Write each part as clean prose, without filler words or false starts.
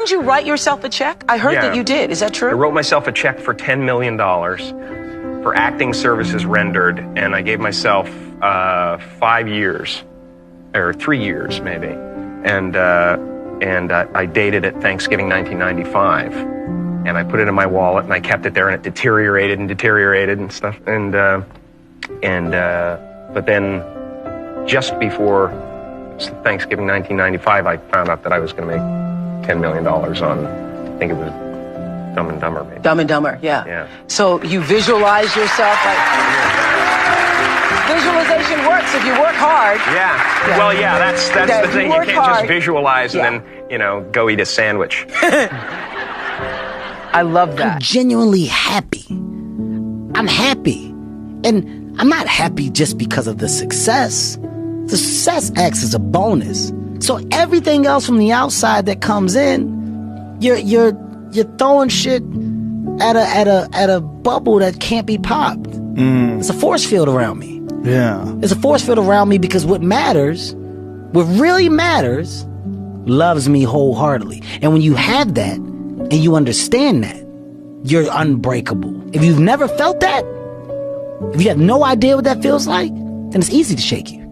Didn't you write yourself a check? I heard that you did. Is that true? I wrote myself a check for $10 million for acting services rendered, and I gave myself 5 years, or 3 years maybe, and I dated it Thanksgiving 1995, and I put it in my wallet, and I kept it there, and it deteriorated and stuff, but then just before Thanksgiving 1995, I found out that I was going to make $10 million on, I think it was Dumb and Dumber, maybe. Dumb and Dumber, yeah. So you visualize yourself like... Visualization works if you work hard. Yeah. Well, yeah, that's the thing. You can't just visualize and then, go eat a sandwich. I love that. I'm genuinely happy. I'm happy. And I'm not happy just because of the success. The success acts as a bonus. So everything else from the outside that comes in, you're throwing shit at a bubble that can't be popped. It's a force field around me. Yeah. It's a force field around me because what really matters, loves me wholeheartedly. And when you have that and you understand that, you're unbreakable. If you've never felt that, if you have no idea what that feels like, then it's easy to shake you.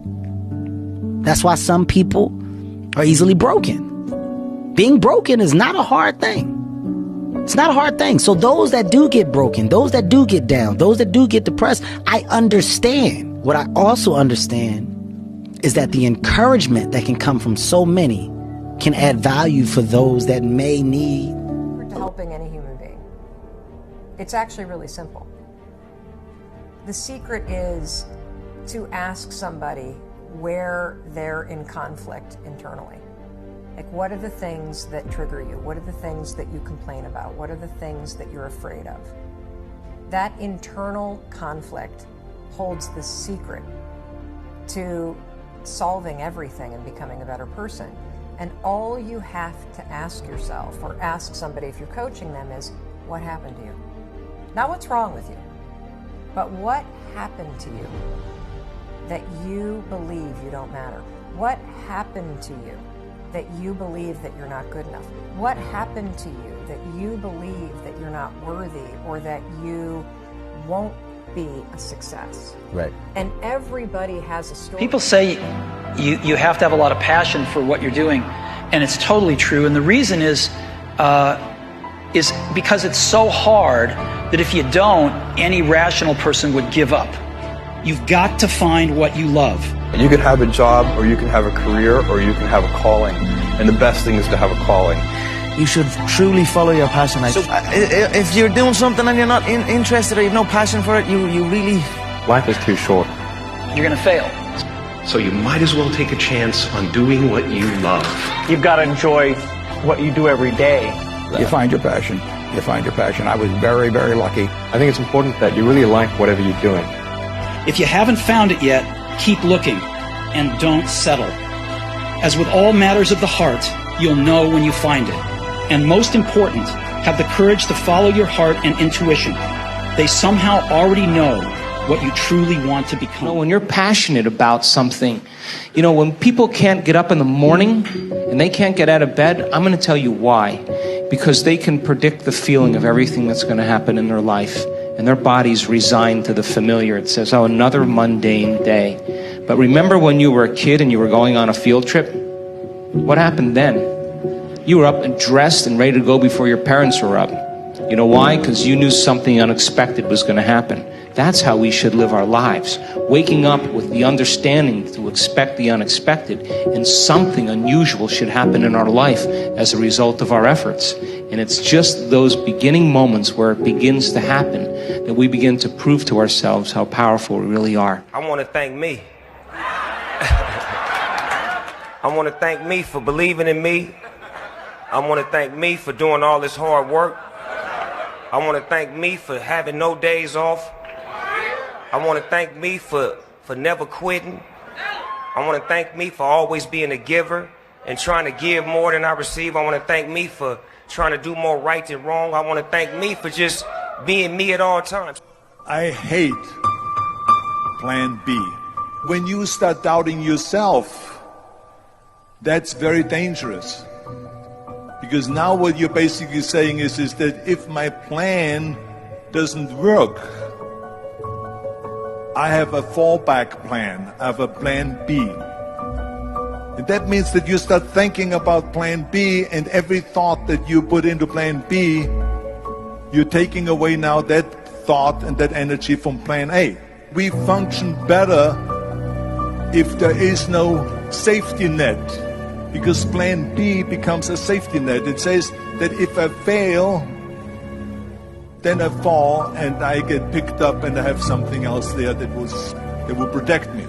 That's why some people are easily broken. Being broken is not a hard thing. It's not a hard thing. So those that do get broken, those that do get down, those that do get depressed, I understand. What I also understand is that the encouragement that can come from so many can add value for those that may need. To helping any human being. It's actually really simple. The secret is to ask somebody where they're in conflict internally. Like, what are the things that trigger you? What are the things that you complain about? What are the things that you're afraid of? That internal conflict holds the secret to solving everything and becoming a better person. And all you have to ask yourself, or ask somebody if you're coaching them, is what happened to you? Not what's wrong with you, but what happened to you that you believe you don't matter? What happened to you that you believe that you're not good enough? What happened to you that you believe that you're not worthy, or that you won't be a success? Right. And everybody has a story. People say you have to have a lot of passion for what you're doing, and it's totally true. And the reason is because it's so hard that if you don't, any rational person would give up. You've got to find what you love. You can have a job, or you can have a career, or you can have a calling. And the best thing is to have a calling. You should truly follow your passion. If you're doing something and you're not interested, or you have no passion for it, you really... Life is too short. You're going to fail. So you might as well take a chance on doing what you love. You've got to enjoy what you do every day. You find your passion. You find your passion. I was very, very lucky. I think it's important that you really like whatever you're doing. If you haven't found it yet, keep looking and don't settle. As with all matters of the heart, you'll know when you find it. And most important, have the courage to follow your heart and intuition. They somehow already know what you truly want to become. When you're passionate about something, when people can't get up in the morning and they can't get out of bed, I'm going to tell you why. Because they can predict the feeling of everything that's going to happen in their life. And their body's resigned to the familiar. It says, another mundane day. But remember when you were a kid and you were going on a field trip? What happened then? You were up and dressed and ready to go before your parents were up. You know why? Because you knew something unexpected was going to happen. That's how we should live our lives. Waking up with the understanding to expect the unexpected, and something unusual should happen in our life as a result of our efforts. And it's just those beginning moments where it begins to happen that we begin to prove to ourselves how powerful we really are. I want to thank me. I want to thank me for believing in me. I want to thank me for doing all this hard work. I want to thank me for having no days off. I want to thank me for never quitting. I want to thank me for always being a giver and trying to give more than I receive. I want to thank me for trying to do more right than wrong. I want to thank me for just being me at all times. I hate plan B. When you start doubting yourself, that's very dangerous. Because now what you're basically saying is that if my plan doesn't work, I have a fallback plan. I have a plan B. And that means that you start thinking about plan B, and every thought that you put into plan B, you're taking away now that thought and that energy from plan A. We function better if there is no safety net, because plan B becomes a safety net. It says that if I fail, then I fall and I get picked up and I have something else there that will protect me.